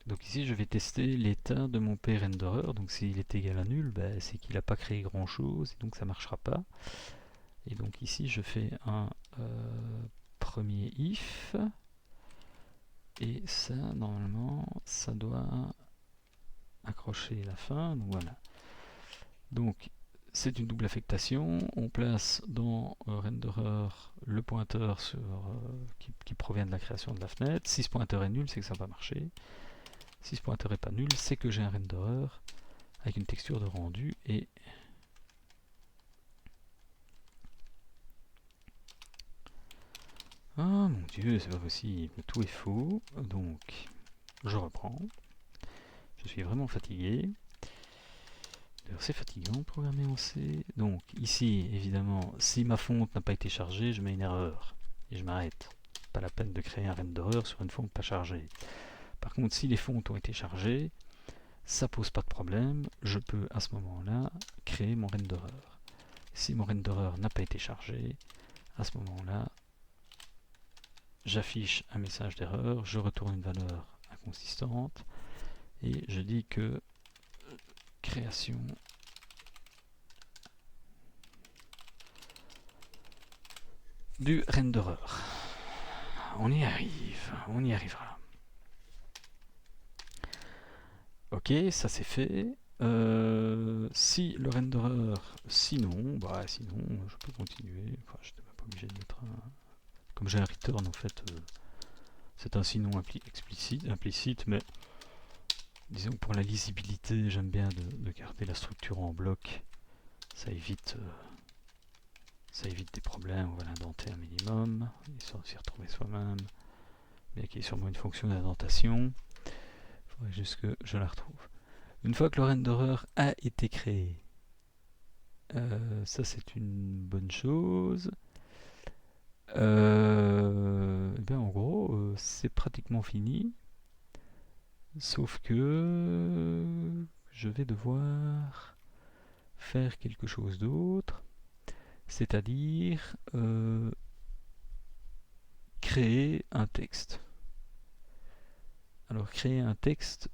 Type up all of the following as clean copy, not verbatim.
Donc ici, je vais tester l'état de mon p-renderer. Donc s'il est égal à nul, ben, c'est qu'il n'a pas créé grand chose, et donc ça ne marchera pas. Et donc ici, je fais un premier if, et ça, normalement, ça doit accrocher la fin. Donc voilà. Donc c'est une double affectation. On place dans renderer le pointeur qui provient de la création de la fenêtre. Si ce pointeur est nul, c'est que ça va marcher. Si ce pointeur n'est pas nul, c'est que j'ai un renderer avec une texture de rendu. Et ah mon dieu, c'est pas possible, tout est faux. Donc je reprends. Je suis vraiment fatigué. D'ailleurs, c'est fatigant de programmer en C. Donc ici, évidemment, si ma fonte n'a pas été chargée, je mets une erreur et je m'arrête. Pas la peine de créer un renderer sur une fonte pas chargée. Par contre, si les fontes ont été chargées, ça pose pas de problème. Je peux à ce moment-là créer mon renderer. Si mon renderer n'a pas été chargé, à ce moment-là, j'affiche un message d'erreur, je retourne une valeur inconsistante et je dis que création du renderer. On y arrive, on y arrivera. Ok, ça c'est fait. Si le renderer, sinon, je peux continuer. Enfin, je n'étais même pas obligé de mettre un. Comme j'ai un return, en fait, c'est un sinon implicite, mais disons que pour la lisibilité, j'aime bien de garder la structure en bloc. Ça évite des problèmes. On va l'indenter un minimum, et s'y retrouver soi-même. Bien qu'il y ait sûrement une fonction d'indentation. Il faudrait juste que je la retrouve. Une fois que le renderer a été créé, ça c'est une bonne chose. Bien en gros, c'est pratiquement fini. Sauf que je vais devoir faire quelque chose d'autre, c'est-à-dire créer un texte. Alors créer un texte,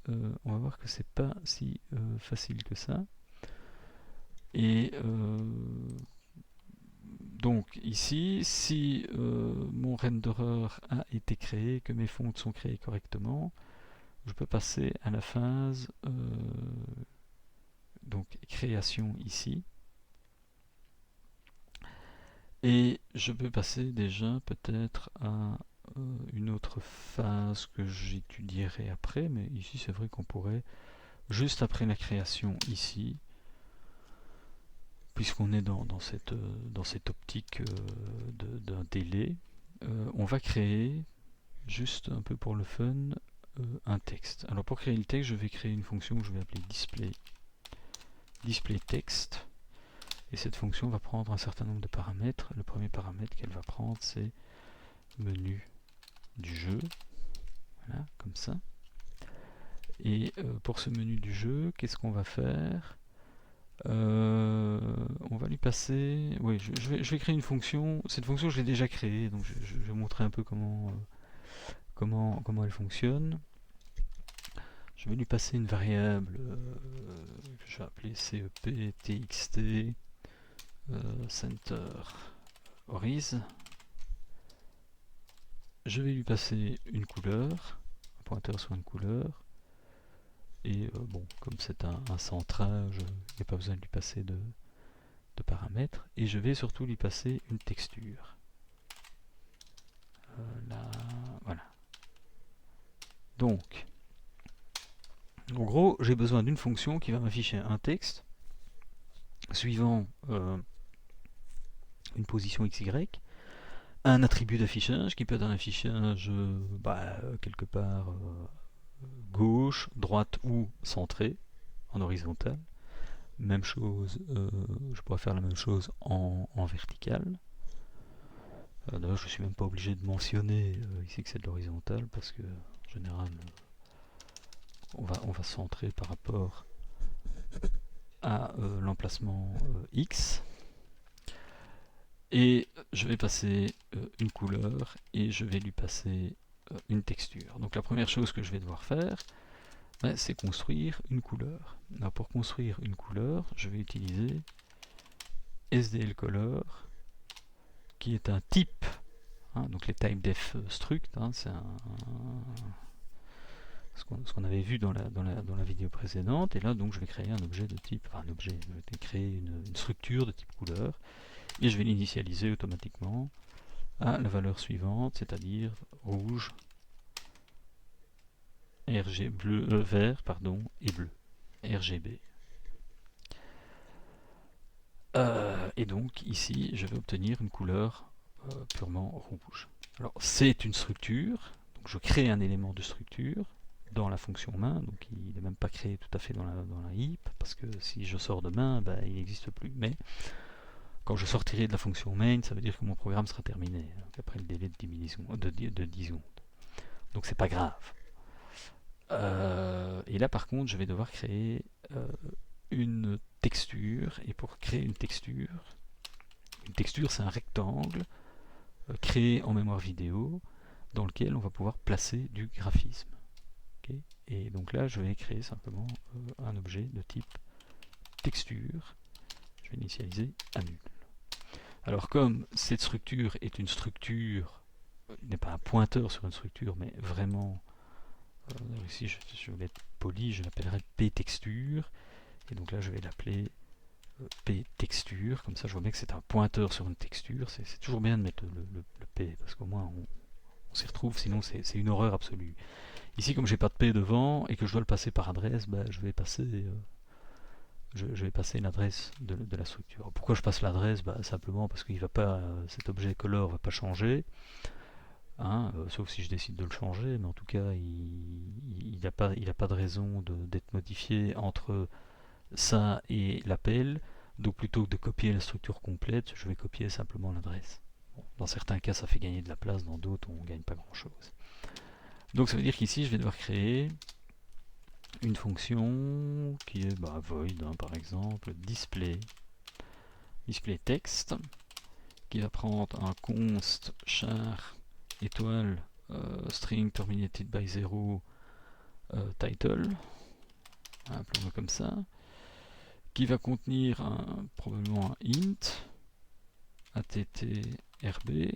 on va voir que c'est pas si facile que ça. Et donc ici, si mon renderer a été créé, que mes fontes sont créées correctement, je peux passer à la phase donc création ici. Et je peux passer déjà peut-être à une autre phase que j'étudierai après, mais ici c'est vrai qu'on pourrait, juste après la création ici, puisqu'on est dans cette optique d'un délai, on va créer, juste un peu pour le fun, un texte. Alors pour créer le texte, je vais créer une fonction que je vais appeler display text. Et cette fonction va prendre un certain nombre de paramètres. Le premier paramètre qu'elle va prendre, c'est menu du jeu. Voilà, comme ça. Et pour ce menu du jeu, qu'est-ce qu'on va faire? On va lui passer. Oui, je vais créer une fonction. Cette fonction, je l'ai déjà créée, donc je vais montrer un peu comment elle fonctionne. Je vais lui passer une variable que je vais appeler CEP TXT Center Horiz. Je vais lui passer une couleur, un pointeur sur une couleur. Et bon, comme c'est un centrage, il n'y a pas besoin de lui passer de paramètres. Et je vais surtout lui passer une texture. Là, voilà. Donc, en gros, j'ai besoin d'une fonction qui va m'afficher un texte suivant une position XY, un attribut d'affichage qui peut être un affichage quelque part gauche, droite ou centré, en horizontal. Même chose, je pourrais faire la même chose en vertical. D'ailleurs, je ne suis même pas obligé de mentionner ici que c'est de l'horizontal parce que en général, on va centrer par rapport à l'emplacement X. Et je vais passer une couleur et je vais lui passer une texture. Donc la première chose que je vais devoir faire, c'est construire une couleur. Alors pour construire une couleur, je vais utiliser SDL Color, qui est un type. Donc les typedef struct, c'est ce qu'on avait vu dans la vidéo précédente. Et là, donc, je vais créer un objet de type, je vais créer une structure de type couleur, et je vais l'initialiser automatiquement à la valeur suivante, c'est-à-dire rouge, vert, et bleu, RGB. Et donc ici, je vais obtenir une couleur purement rouge. Alors c'est une structure, donc je crée un élément de structure dans la fonction main, donc il n'est même pas créé tout à fait dans la heap, parce que si je sors de main, il n'existe plus. Mais quand je sortirai de la fonction main, ça veut dire que mon programme sera terminé, donc après le délai de 10 secondes. Donc c'est pas grave. Et là par contre, je vais devoir créer une texture, et pour créer une texture c'est un rectangle créé en mémoire vidéo dans lequel on va pouvoir placer du graphisme. Okay, et donc là je vais créer simplement un objet de type texture, je vais initialiser à nul. Alors comme cette structure est une structure, il n'est pas un pointeur sur une structure, mais vraiment, ici je vais être poli, je l'appellerai ptexture, et donc là je vais l'appeler ptexture, comme ça je vois bien que c'est un pointeur sur une texture. C'est toujours bien de mettre le p, parce qu'au moins on s'y retrouve, sinon c'est une horreur absolue. Ici, comme j'ai pas de p devant et que je dois le passer par adresse, je vais passer l'adresse de la structure. Pourquoi je passe l'adresse? Simplement parce qu'il va pas, cet objet color va pas changer, sauf si je décide de le changer, mais en tout cas il n'a pas de raison d'être modifié entre ça et l'appel. Donc plutôt que de copier la structure complète, je vais copier simplement l'adresse. Bon, dans certains cas ça fait gagner de la place, dans d'autres on gagne pas grand chose. Donc ça veut dire qu'ici je vais devoir créer une fonction qui est void, par exemple, display text, qui va prendre un const char étoile string terminated by 0 title, appelons-le comme ça, qui va contenir probablement un int attrb,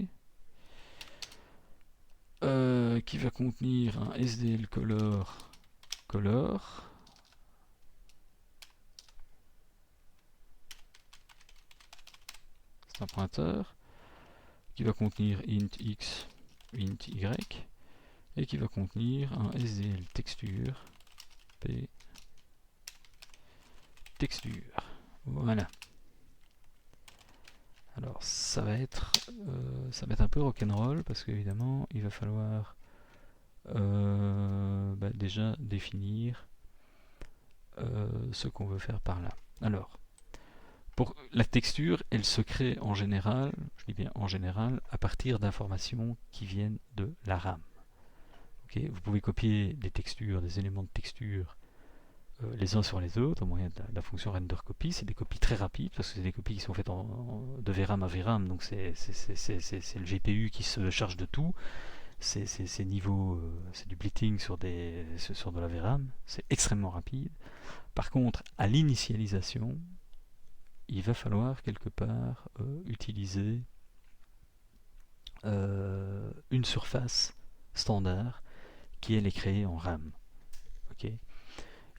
qui va contenir un sdl color, c'est un pointeur, qui va contenir int x, int y, et qui va contenir un sdl texture p texture. Voilà. Alors ça va être un peu rock'n'roll, parce qu'évidemment il va falloir déjà définir ce qu'on veut faire par là. Alors, pour la texture, elle se crée en général, je dis bien en général, à partir d'informations qui viennent de la RAM. Okay, vous pouvez copier des textures, des éléments de texture les uns sur les autres au moyen de la fonction render copy. C'est des copies très rapides, parce que c'est des copies qui sont faites de VRAM à VRAM, donc c'est le GPU qui se charge de tout. C'est du blitzing sur de la VRAM, c'est extrêmement rapide. Par contre, à l'initialisation, il va falloir quelque part utiliser une surface standard qui elle est créée en RAM. Okay,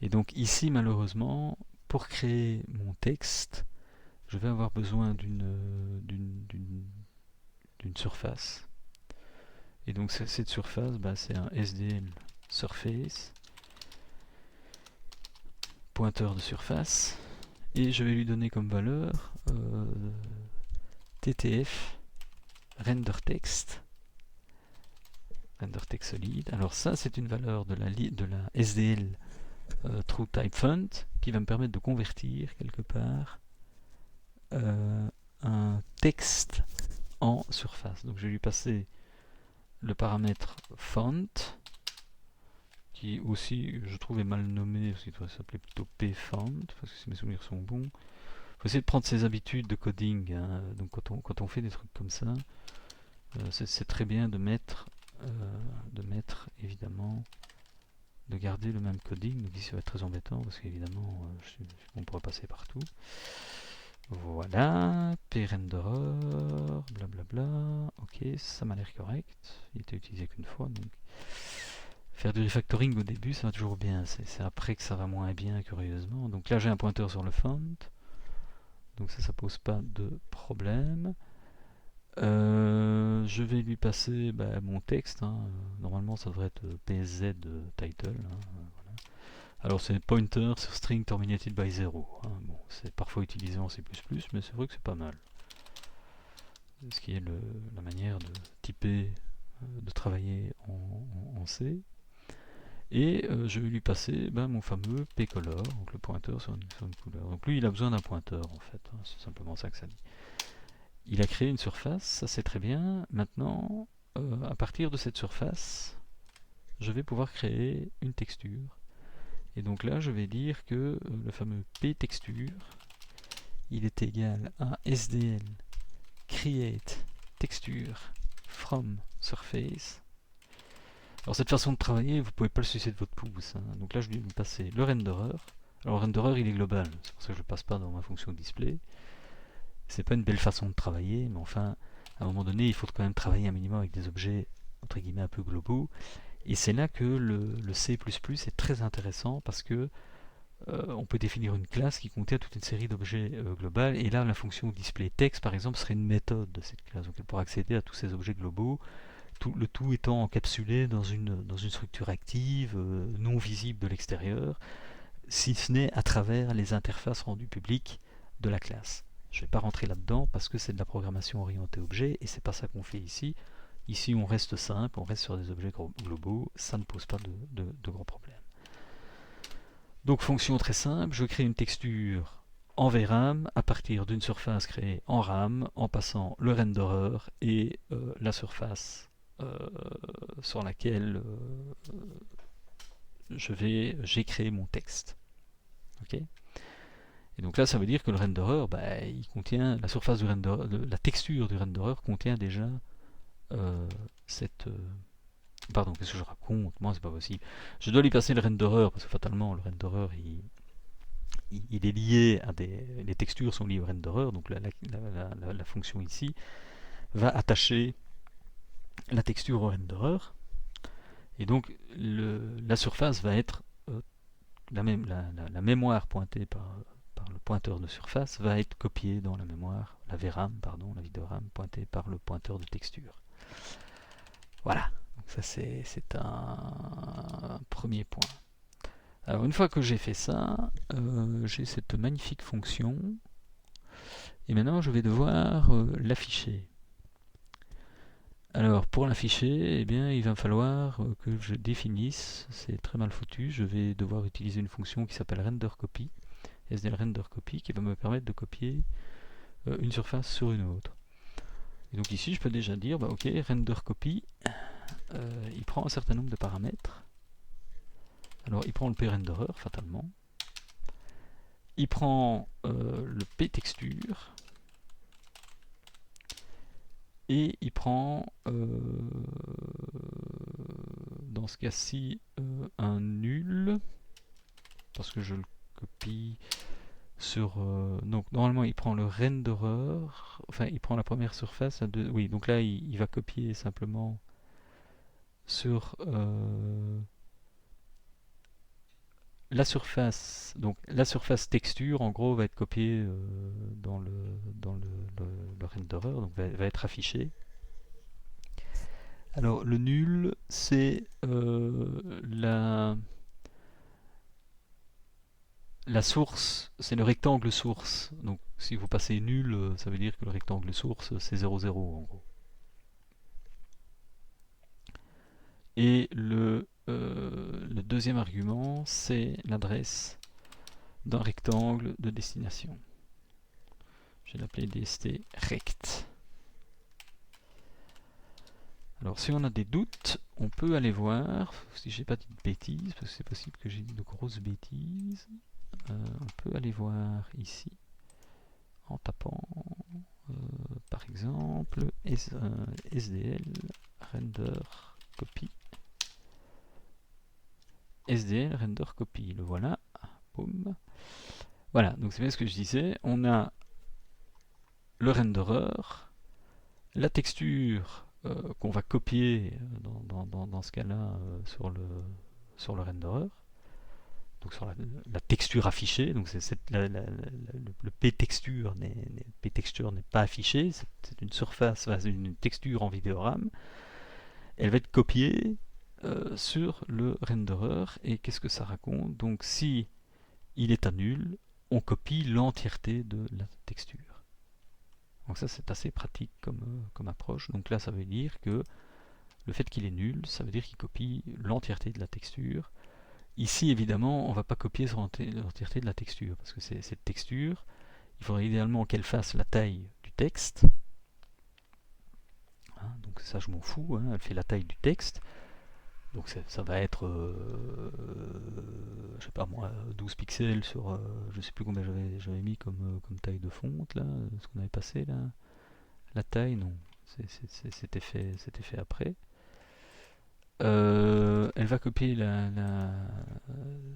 et donc ici, malheureusement, pour créer mon texte, je vais avoir besoin d'une surface. Et donc cette surface, c'est un SDL surface, pointeur de surface, et je vais lui donner comme valeur ttf render text solide. Alors ça, c'est une valeur de la SDL true type font, qui va me permettre de convertir quelque part un texte en surface. Donc je vais lui passer le paramètre font, qui aussi je trouve est mal nommé, parce qu'il doit s'appeler plutôt pfont, parce que si mes souvenirs sont bons. Il faut essayer de prendre ses habitudes de coding, donc quand on fait des trucs comme ça, c'est très bien de mettre évidemment de garder le même coding. Donc ici ça va être très embêtant parce qu'évidemment on pourrait passer partout. Voilà, prenderer, blablabla. Ok, ça m'a l'air correct. Il était utilisé qu'une fois. Donc faire du refactoring au début, ça va toujours bien. C'est après que ça va moins bien, curieusement. Donc là, j'ai un pointeur sur le font. Donc ça pose pas de problème. Je vais lui passer mon texte. Normalement, ça devrait être PSZ title. Voilà. Alors, c'est pointer sur string terminated by 0. Bon, c'est parfois utilisé en C++, mais c'est vrai que c'est pas mal. Ce qui est la manière de typer, de travailler en C. Et je vais lui passer mon fameux pcolor, donc le pointeur sur une couleur. Donc lui, il a besoin d'un pointeur en fait, c'est simplement ça que ça dit. Il a créé une surface, ça c'est très bien. Maintenant, à partir de cette surface, je vais pouvoir créer une texture. Et donc là, je vais dire que le fameux ptexture, il est égal à sdl create texture from surface. Alors cette façon de travailler, vous pouvez pas le sucer de votre pouce. Donc là, je vais lui passer le renderer. Alors le renderer, il est global, c'est pour ça que je le passe pas dans ma fonction display. C'est pas une belle façon de travailler, mais enfin, à un moment donné, il faut quand même travailler un minimum avec des objets entre guillemets un peu globaux. Et c'est là que le C++ est très intéressant parce que on peut définir une classe qui contient toute une série d'objets globaux. Et là, la fonction displayText, par exemple, serait une méthode de cette classe. Donc elle pourra accéder à tous ces objets globaux. Le tout étant encapsulé dans une structure active, non visible de l'extérieur, si ce n'est à travers les interfaces rendues publiques de la classe. Je ne vais pas rentrer là-dedans parce que c'est de la programmation orientée objet et c'est pas ça qu'on fait ici. Ici, on reste simple, on reste sur des objets globaux, ça ne pose pas de gros problèmes. Donc, fonction très simple, je crée une texture en VRAM à partir d'une surface créée en RAM en passant le renderer et la surface sur laquelle j'ai créé mon texte. Ok. Et donc là, ça veut dire que le renderer, il contient la surface du renderer, la texture du renderer contient déjà cette. Pardon, qu'est-ce que je raconte? Moi, c'est pas possible. Je dois lui passer le renderer parce que fatalement, le renderer, il est lié à les textures sont liées au renderer. Donc la fonction ici va attacher la texture au renderer. Et donc la surface va être la mémoire pointée par le pointeur de surface va être copiée dans la mémoire, la VRAM, pardon, la videoram pointée par le pointeur de texture. Voilà, donc ça c'est un premier point. Alors une fois que j'ai fait ça, j'ai cette magnifique fonction, et maintenant je vais devoir l'afficher. Alors pour l'afficher, eh bien, il va falloir que je définisse, c'est très mal foutu, je vais devoir utiliser une fonction qui s'appelle renderCopy, SDL renderCopy, qui va me permettre de copier une surface sur une autre. Et donc ici, je peux déjà dire, ok, renderCopy, il prend un certain nombre de paramètres. Alors il prend le prenderer, fatalement. Il prend le ptexture. Et il prend, dans ce cas-ci, un nul, parce que je le copie sur... donc normalement il prend le renderer, enfin il prend la première surface, oui, donc là il va copier simplement sur la surface, donc la surface texture en gros va être copiée dans le renderer, donc va être affichée. Alors le nul, c'est la source, c'est le rectangle source. Donc si vous passez nul, ça veut dire que le rectangle source c'est 0, 0 en gros. Et le deuxième argument, c'est l'adresse d'un rectangle de destination. Je vais l'appeler dst rect. Alors si on a des doutes, on peut aller voir, si j'ai pas dit de bêtises, parce que c'est possible que j'ai dit de grosses bêtises, on peut aller voir ici, en tapant par exemple sdl render copy SDL render copy. Le voilà. Boum. Voilà, donc c'est bien ce que je disais. On a le renderer, la texture qu'on va copier dans ce cas-là sur le renderer, donc sur la texture affichée. Donc le p-texture n'est pas affiché, c'est une surface, une texture en vidéoramme. Elle va être copiée sur le renderer. Et qu'est-ce que ça raconte? Donc si il est à nul, on copie l'entièreté de la texture. Donc ça c'est assez pratique comme approche. Donc là ça veut dire que le fait qu'il est nul, ça veut dire qu'il copie l'entièreté de la texture. Ici évidemment on ne va pas copier sur l'entièreté de la texture, parce que cette texture, il faudrait idéalement qu'elle fasse la taille du texte. Hein, donc ça je m'en fous, hein, elle fait la taille du texte. Donc ça va être, je sais pas moi, 12 pixels sur, je sais plus combien j'avais mis comme taille de fonte là, ce qu'on avait passé là. La taille, non, c'était fait après. Elle va copier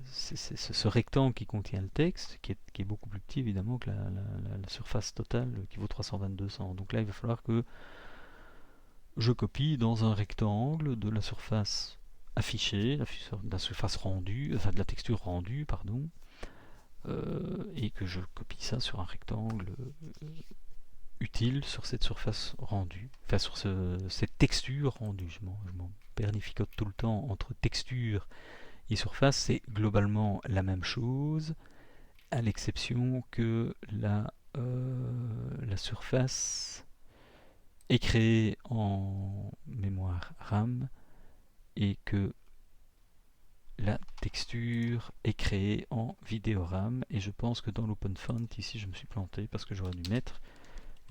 ce rectangle qui contient le texte, qui est beaucoup plus petit évidemment que la surface totale qui vaut 32200. Donc là, il va falloir que je copie dans un rectangle de la surface affichée, de la surface rendue, enfin de la texture rendue, pardon, et que je copie ça sur un rectangle utile sur cette surface rendue, enfin sur cette texture rendue. Je m'en bernificote tout le temps entre texture et surface, c'est globalement la même chose, à l'exception que la surface est créée en mémoire RAM et que la texture est créée en vidéoram. Et je pense que dans l'OpenFont, ici je me suis planté parce que j'aurais dû mettre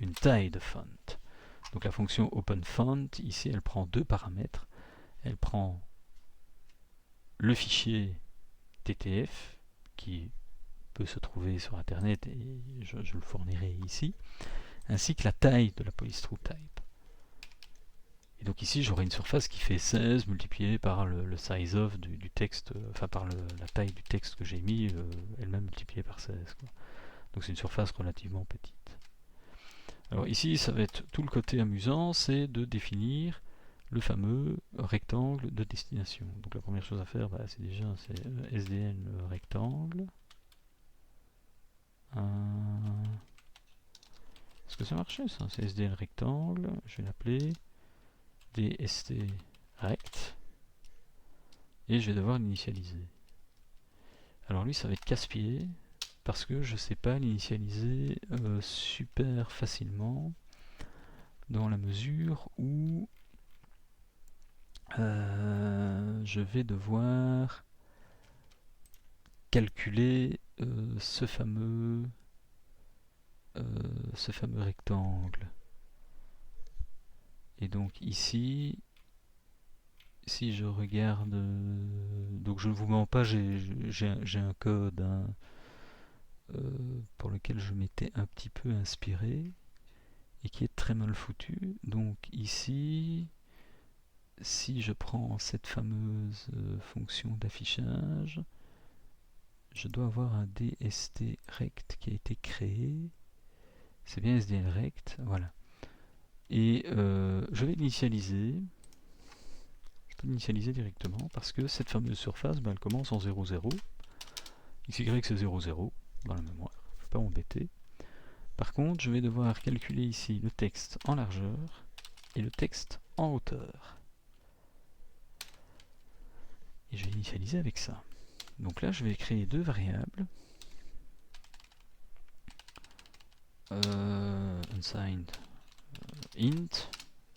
une taille de font. Donc la fonction OpenFont, ici elle prend deux paramètres. Elle prend le fichier TTF qui peut se trouver sur internet et je le fournirai ici, ainsi que la taille de la polyTrueType. Et donc ici j'aurai une surface qui fait 16 multiplié par le size of du texte, enfin par la taille du texte que j'ai mis, elle-même multipliée par 16, quoi. Donc c'est une surface relativement petite. Alors ici ça va être tout le côté amusant, c'est de définir le fameux rectangle de destination. Donc la première chose à faire, c'est déjà SDN rectangle. Est-ce que ça marchait ça? C'est SDN rectangle, je vais l'appeler DST rect et je vais devoir l'initialiser. Alors lui ça va être casse-pied parce que je ne sais pas l'initialiser super facilement, dans la mesure où je vais devoir calculer ce fameux rectangle. Et donc ici, si je regarde, donc je ne vous mens pas, j'ai un code pour lequel je m'étais un petit peu inspiré et qui est très mal foutu. Donc ici, si je prends cette fameuse fonction d'affichage, je dois avoir un DST rect qui a été créé. C'est bien SDL rect, voilà. Et je vais l'initialiser. Je peux l'initialiser directement parce que cette fameuse surface, elle commence en 0, 0. XY c'est 0, 0 dans la mémoire. Je ne vais pas m'embêter. Par contre, je vais devoir calculer ici le texte en largeur et le texte en hauteur. Et je vais initialiser avec ça. Donc là, je vais créer deux variables. Unsigned int,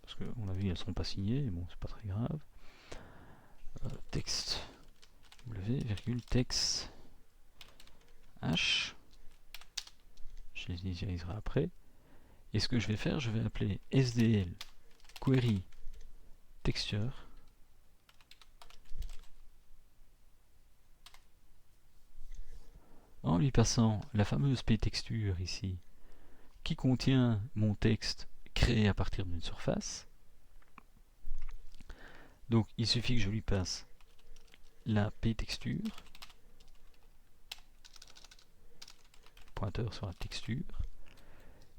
parce qu'on a vu, elles ne seront pas signées, mais bon, c'est pas très grave. Texte w, text h. Je les initialiserai après. Et ce que je vais faire, je vais appeler SDL query texture. En lui passant la fameuse p-texture ici, qui contient mon texte créé à partir d'une surface. Donc il suffit que je lui passe la p-texture, pointeur sur la texture,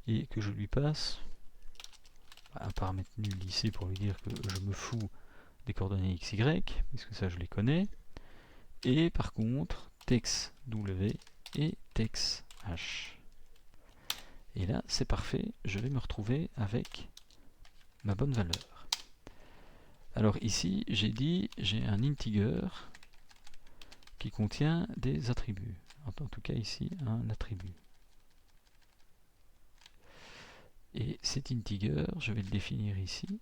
et que je lui passe un paramètre nul ici pour lui dire que je me fous des coordonnées xy, puisque ça je les connais, et par contre text w et text h. Et là c'est parfait, je vais me retrouver avec ma bonne valeur. Alors ici j'ai dit j'ai un integer qui contient des attributs, en tout cas ici un attribut. Et cet integer, je vais le définir ici.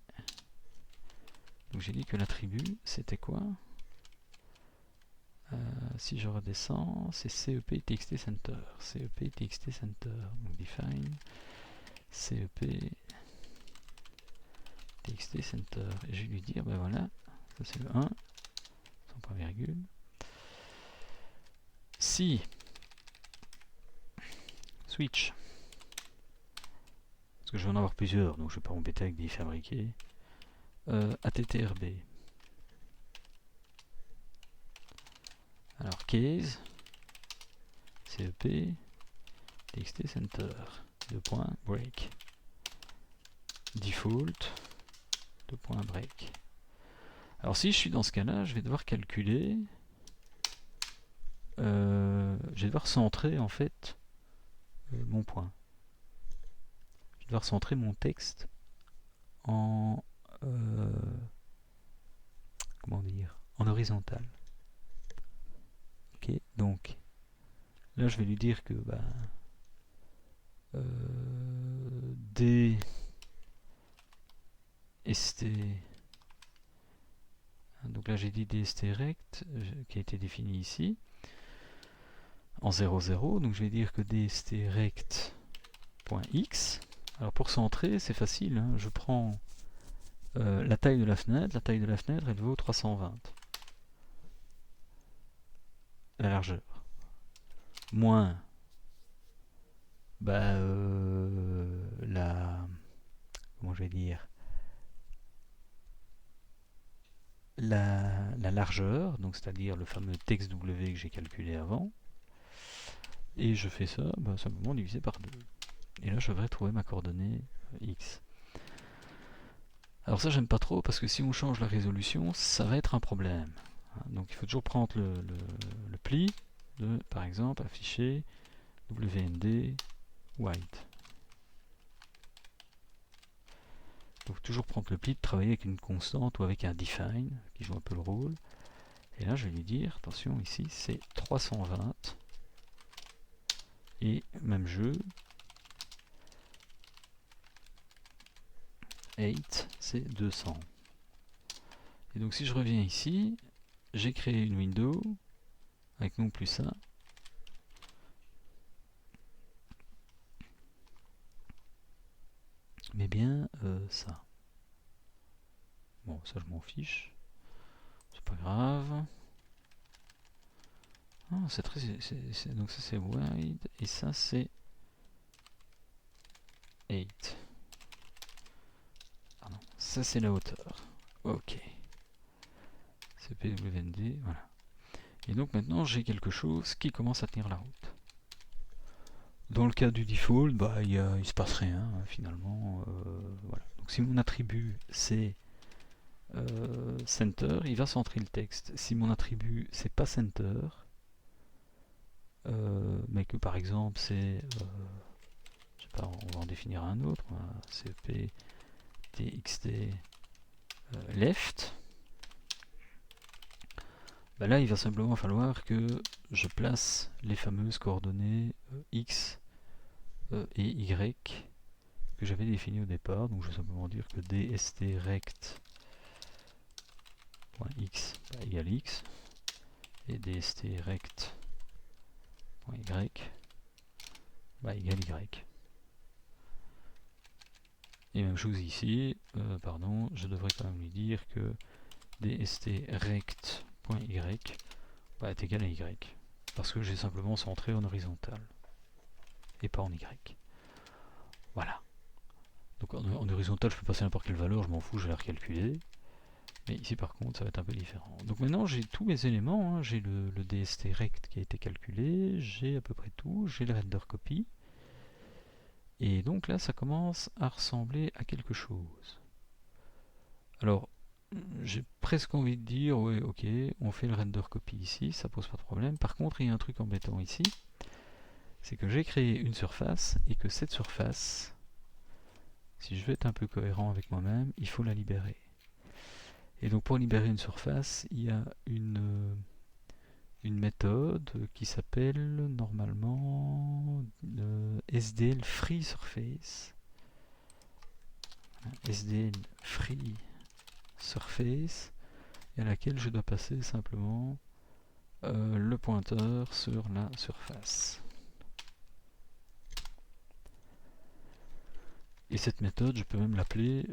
Donc j'ai dit que l'attribut, c'était quoi? Si je redescends, c'est CEP TXT Center. CEP TXT Center. Donc define CEP TXT Center. Et je vais lui dire, ben voilà, ça c'est le 1, sans point virgule. Si switch, parce que je vais en avoir plusieurs, donc je ne vais pas m'embêter avec des fabriqués. ATTRB. Alors case CEP TXT Center. Break. Default. Break. Alors si je suis dans ce cas-là, je vais devoir calculer. Je vais devoir centrer en fait mon point. Je vais devoir centrer mon texte en comment dire, en horizontal. Ok, donc là je vais lui dire que bah, DST, donc là j'ai dit DST rect qui a été défini ici en 0,0, donc je vais dire que DST rect.x. Alors pour centrer c'est facile, hein, je prends la taille de la fenêtre elle vaut 320. La largeur. Moins bah, comment je vais dire, la largeur, donc c'est-à-dire le fameux texte W que j'ai calculé avant, et je fais ça bah, simplement divisé par 2. Et là je devrais trouver ma coordonnée x. Alors ça j'aime pas trop parce que si on change la résolution, ça va être un problème. Donc il faut toujours prendre le pli de, par exemple, afficher WMD white. Donc toujours prendre le pli de travailler avec une constante ou avec un define qui joue un peu le rôle. Et là je vais lui dire, attention ici c'est 320 et même jeu, 8 c'est 200. Et donc si je reviens ici, j'ai créé une window avec non plus ça. Mais bien ça. Bon, ça je m'en fiche. C'est pas grave. Ah, c'est très. Donc ça c'est wide et ça c'est 8. Pardon. Ça c'est la hauteur. Ok. C'est PWND, voilà. Et donc maintenant j'ai quelque chose qui commence à tenir la route. Dans le cas du default, bah, il se passe rien finalement. Voilà. Donc si mon attribut c'est center, il va centrer le texte. Si mon attribut c'est pas center, mais que par exemple c'est, je sais pas, on va en définir un autre, CP TXT left, bah là il va simplement falloir que je place les fameuses coordonnées x et y que j'avais définies au départ. Donc je vais simplement dire que dst rect.x égale x et dst rect.y égale y. Et même chose ici, pardon, je devrais quand même lui dire que dst rect.y est égal à y, parce que j'ai simplement centré en horizontal et pas en y. Voilà. Donc en horizontal je peux passer n'importe quelle valeur, je m'en fous, je vais la recalculer. Mais ici par contre ça va être un peu différent. Donc maintenant j'ai tous mes éléments, hein. J'ai le DST rect qui a été calculé, j'ai à peu près tout, j'ai le render copy. Et donc là ça commence à ressembler à quelque chose. Alors j'ai presque envie de dire ouais ok, on fait le render copy ici, ça pose pas de problème. Par contre il y a un truc embêtant ici, c'est que j'ai créé une surface et que cette surface, si je veux être un peu cohérent avec moi-même, il faut la libérer. Et donc pour libérer une surface, il y a une méthode qui s'appelle normalement SDL Free Surface. SDL Free Surface, et à laquelle je dois passer simplement le pointeur sur la surface. Et cette méthode, je peux même l'appeler,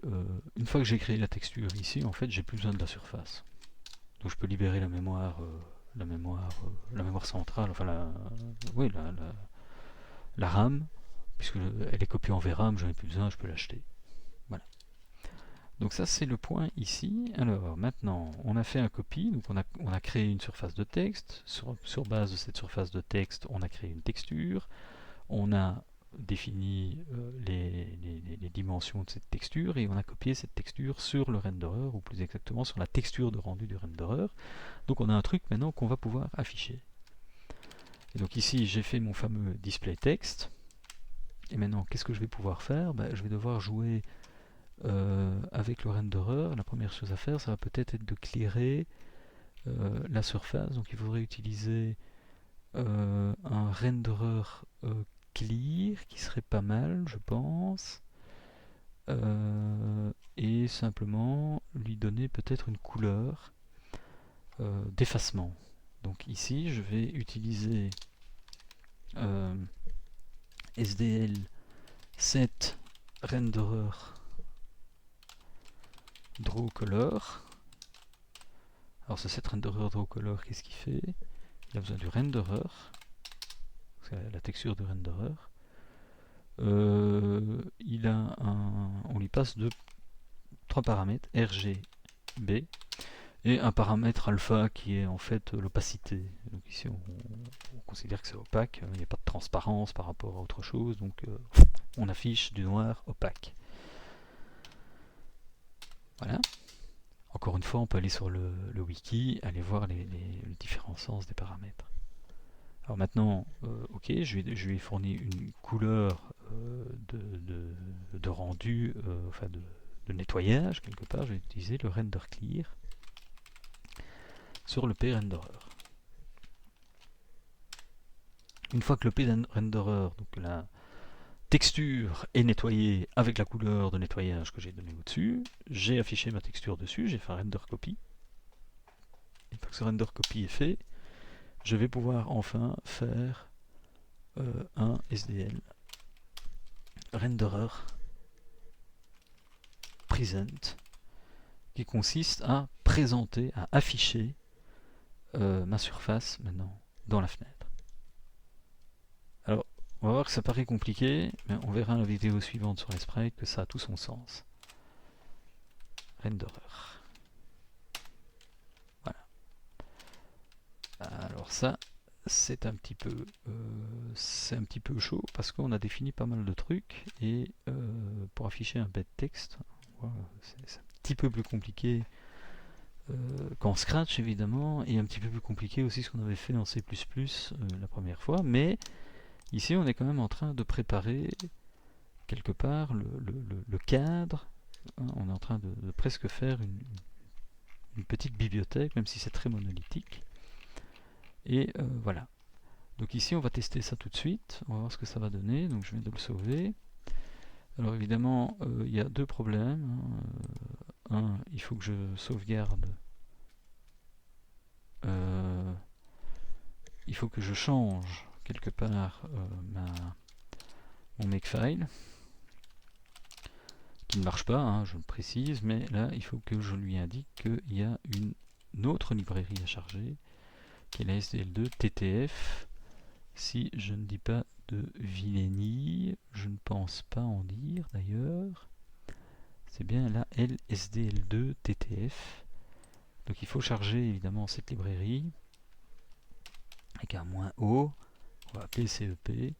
une fois que j'ai créé la texture ici, en fait, j'ai plus besoin de la surface. Donc je peux libérer la mémoire centrale, enfin la RAM, puisque elle est copiée en VRAM, j'en ai plus besoin, je peux l'acheter. Voilà. Donc ça c'est le point ici. Alors maintenant, on a fait un copy, donc on a créé une surface de texte. Sur base de cette surface de texte, on a créé une texture. On a défini les dimensions de cette texture et on a copié cette texture sur le renderer, ou plus exactement sur la texture de rendu du renderer. Donc on a un truc maintenant qu'on va pouvoir afficher. Et donc ici j'ai fait mon fameux display text. Et maintenant qu'est-ce que je vais pouvoir faire? Je vais devoir jouer avec le renderer. La première chose à faire, ça va peut-être être de clearer la surface. Donc il faudrait utiliser un renderer clear qui serait pas mal, je pense. Et simplement lui donner peut-être une couleur d'effacement. Donc ici, je vais utiliser SDL set renderer draw color. Alors ce set renderer draw color, qu'est-ce qu'il fait? Il a besoin du renderer, la texture du renderer. On lui passe trois paramètres, RGB, et un paramètre alpha qui est en fait l'opacité. Donc ici on considère que c'est opaque, il n'y a pas de transparence par rapport à autre chose, donc on affiche du noir opaque. Voilà. Encore une fois, on peut aller sur le wiki, aller voir les différents sens des paramètres. Alors maintenant, ok, je lui ai fourni une couleur de rendu, enfin de nettoyage quelque part. Je vais utiliser le render clear sur le p-renderer. Une fois que le p-renderer, donc la texture est nettoyée avec la couleur de nettoyage que j'ai donné au-dessus, j'ai affiché ma texture dessus, j'ai fait un render copy. Une fois que ce render copy est fait, je vais pouvoir enfin faire un SDL renderer present qui consiste à présenter, à afficher ma surface maintenant dans la fenêtre. Alors, on va voir que ça paraît compliqué, mais on verra dans la vidéo suivante sur les sprites que ça a tout son sens. Renderer. Voilà. Alors ça, c'est un petit peu chaud parce qu'on a défini pas mal de trucs et pour afficher un bête texte, c'est un petit peu plus compliqué qu'en Scratch évidemment, et un petit peu plus compliqué aussi ce qu'on avait fait en C++ la première fois, mais ici on est quand même en train de préparer quelque part le cadre, hein, on est en train de presque faire une petite bibliothèque, même si c'est très monolithique, et voilà. Donc ici on va tester ça tout de suite, on va voir ce que ça va donner, donc je viens de le sauver. Alors évidemment il y a deux problèmes, hein. Un, il faut que je sauvegarde, il faut que je change quelque part mon makefile, qui ne marche pas, hein, je le précise, mais là il faut que je lui indique qu'il y a une autre librairie à charger, qui est la SDL2 TTF. Si je ne dis pas de vilainie, je ne pense pas en dire d'ailleurs, c'est bien la LSDL2 TTF. Donc il faut charger évidemment cette librairie avec un "-o", on va appeler CEP,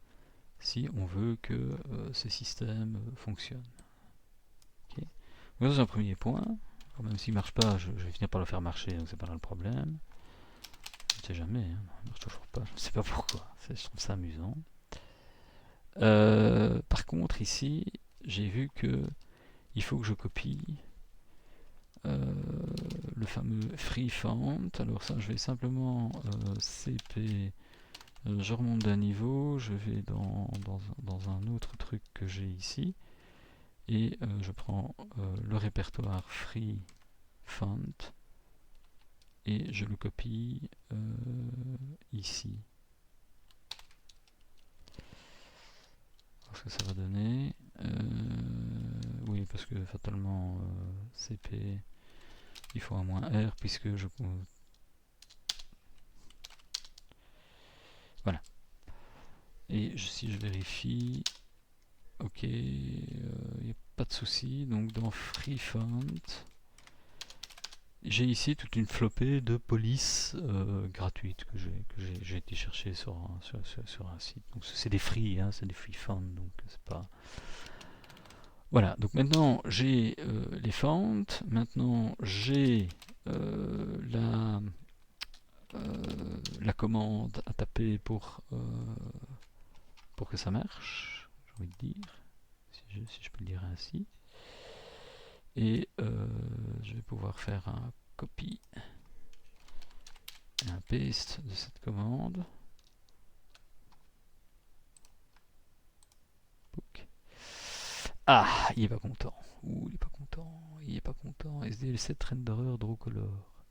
si on veut que ce système fonctionne. Okay. Donc ça c'est un premier point. Alors, même s'il ne marche pas, je vais finir par le faire marcher, donc c'est pas là le problème. Je ne sais jamais, hein. Il marche toujours pas, je ne sais pas pourquoi, je trouve ça amusant. Par contre ici, j'ai vu que il faut que je copie le fameux free font. Alors ça, je vais simplement CP, je remonte d'un niveau, je vais dans un autre truc que j'ai ici, et je prends le répertoire free font, et je le copie ici. Ce que ça va donner, oui, parce que fatalement CP, il faut un "-r, puisque je... Voilà. Et si je vérifie, ok, il n'y a pas de souci. Donc dans free font, j'ai ici toute une flopée de polices gratuites que j'ai été chercher sur un site. Donc c'est des free, hein, c'est des free font, donc c'est pas... Voilà, donc maintenant j'ai les fonts, maintenant j'ai la commande à taper pour que ça marche, j'ai envie de dire, si je peux le dire ainsi. Et je vais pouvoir faire un copy et un paste de cette commande. Ah, il est pas content. Ouh, il est pas content. Il est pas content. SDL7 renderer draw color.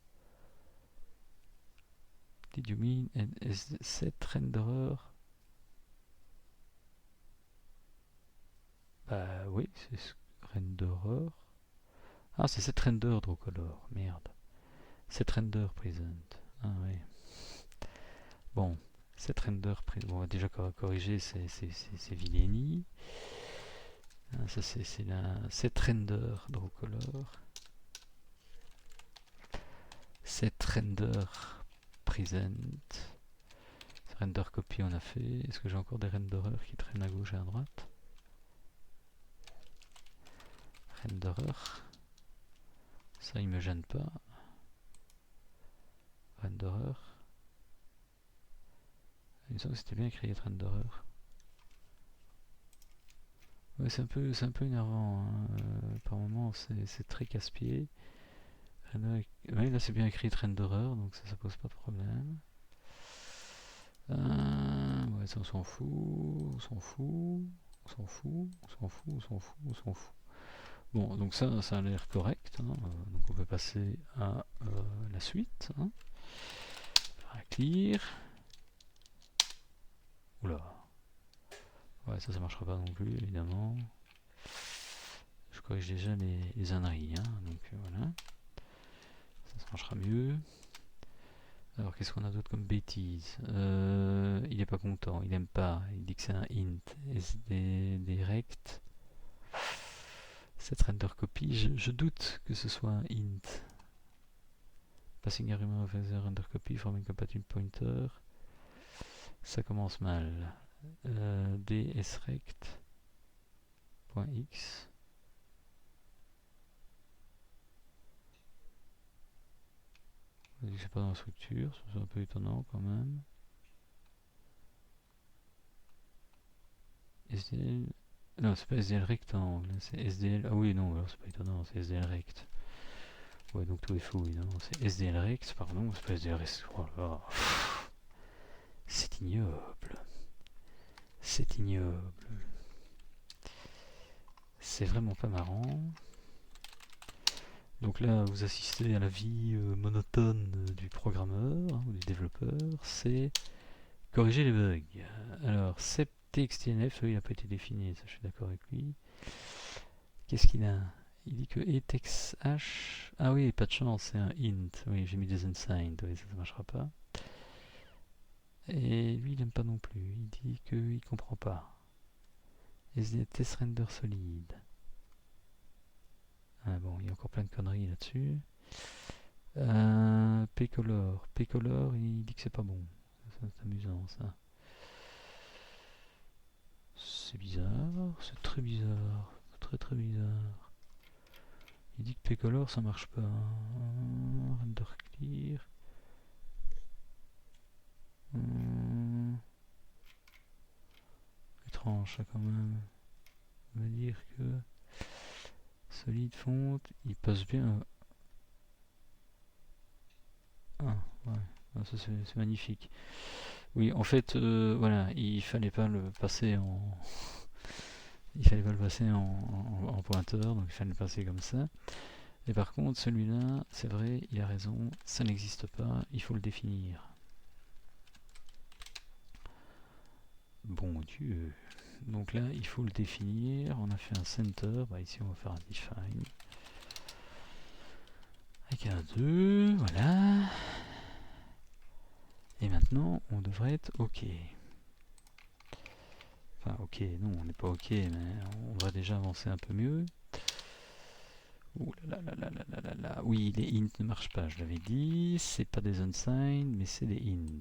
Did you mean SDL7 renderer? Bah oui, c'est renderer. Ah, c'est cette render draw color. Merde. Cette render present. Ah oui. Bon, cette render present. Bon, déjà corriger, c'est vilaini. Ça c'est la set render draw color, set render present, render copy on a fait. Est-ce que j'ai encore des renderers qui traînent à gauche et à droite? Renderer, ça il me gêne pas. Renderer, il me semble que c'était bien écrit renderer. Ouais, c'est un peu énervant, hein. Par moments c'est très casse-pied. Ouais, là c'est bien écrit renderer, donc ça pose pas de problème. Ouais, ça on s'en fout, on s'en fout, on s'en fout, on s'en fout, on s'en fout, on s'en fout. Bon, donc ça a l'air correct, hein. Donc on peut passer à la suite, hein. Un clear. Oula. Ouais, ça marchera pas non plus, évidemment. Je corrige déjà les âneries, hein. Donc voilà. Ça marchera mieux. Alors qu'est-ce qu'on a d'autre comme bêtise? Il est pas content, il aime pas, il dit que c'est un int. SDDirect. Cette render copy, je doute que ce soit un int. Passing argument of the render copy from incompatible pointer. Ça commence mal. dsrect.x. C'est pas dans la structure, c'est un peu étonnant quand même. SDL. Non, c'est pas SDL rectangle, c'est SDL. Ah oui, non, alors c'est pas étonnant, c'est SDL rect. Ouais, donc tout est faux, évidemment. C'est SDL rect, pardon, c'est pas SDL rect. Oh là là. C'est ignoble. C'est ignoble. C'est vraiment pas marrant. Donc là, vous assistez à la vie monotone du programmeur, hein, ou du développeur. C'est corriger les bugs. Alors, septxtnf, il n'a pas été défini, ça je suis d'accord avec lui. Qu'est-ce qu'il a? Il dit que etexh. Ah oui, pas de chance, c'est un int. Oui, j'ai mis des unsigned, oui, ça ne marchera pas. Et lui, il n'aime pas non plus. Il dit qu'il comprend pas. test render solide. Ah bon, il y a encore plein de conneries là-dessus. Pcolor. Pcolor, il dit que c'est pas bon. C'est amusant ça. C'est bizarre, c'est très bizarre. Très très bizarre. Il dit que Pcolor ça marche pas. Render clear. Étrange ça quand même. On va dire que solide font, il passe bien. Ah ouais, ah, ça c'est magnifique. Oui, en fait, voilà, il fallait pas le passer en, il fallait pas le passer en pointeur, donc il fallait le passer comme ça. Et par contre, celui-là, c'est vrai, il a raison, ça n'existe pas, il faut le définir. Bon Dieu. Donc là, il faut le définir. On a fait un center. Bah, ici, on va faire un define. Avec un 2. Voilà. Et maintenant, on devrait être OK. Enfin, OK, non, on n'est pas OK, mais on va déjà avancer un peu mieux. Ouh là là là là là là là. Oui, les int ne marchent pas, je l'avais dit. C'est pas des unsigned, mais c'est des int.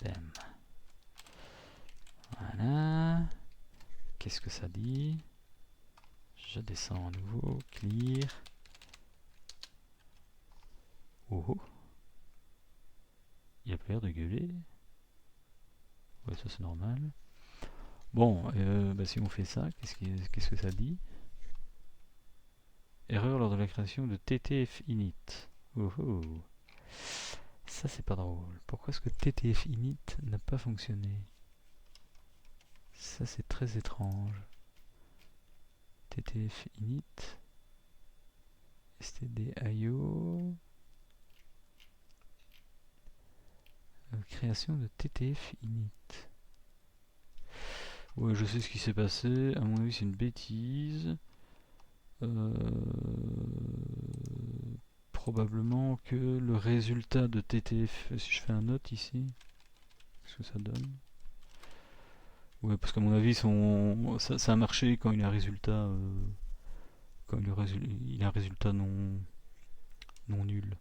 Bam. Voilà. Qu'est-ce que ça dit? Je descends à nouveau. Clear. Oh oh. Il a pas l'air de gueuler. Ouais, ça c'est normal. Bon, bah, si on fait ça, qu'est-ce que ça dit? Erreur lors de la création de TTF init. Oh oh. Ça c'est pas drôle. Pourquoi est-ce que TTF init n'a pas fonctionné? Ça c'est très étrange. TTF init. stdio. Création de TTF init. Ouais, je sais ce qui s'est passé. À mon avis, c'est une bêtise. Probablement que le résultat de TTF, si je fais un note ici, qu'est-ce que ça donne? Ouais, parce qu'à mon avis, ça a marché quand il a un résultat, quand il a un résultat non nul.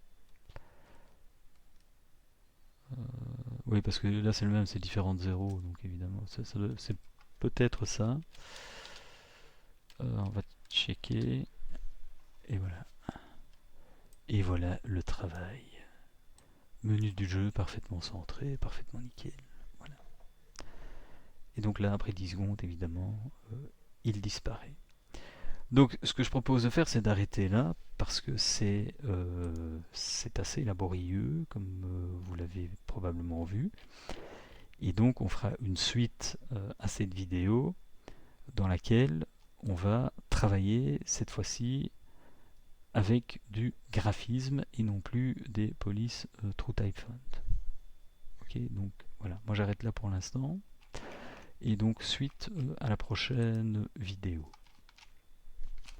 Oui, parce que là c'est le même, c'est différent de 0, donc évidemment, c'est peut-être ça. On va checker. Et voilà. Et voilà le travail. Menu du jeu parfaitement centré, parfaitement nickel. Voilà. Et donc là, après 10 secondes, évidemment, il disparaît. Donc ce que je propose de faire, c'est d'arrêter là, parce que c'est assez laborieux, comme vous l'avez probablement vu. Et donc on fera une suite à cette vidéo, dans laquelle on va travailler cette fois-ci avec du graphisme et non plus des polices TrueTypeFont. Ok, donc voilà, moi j'arrête là pour l'instant. Et donc suite à la prochaine vidéo.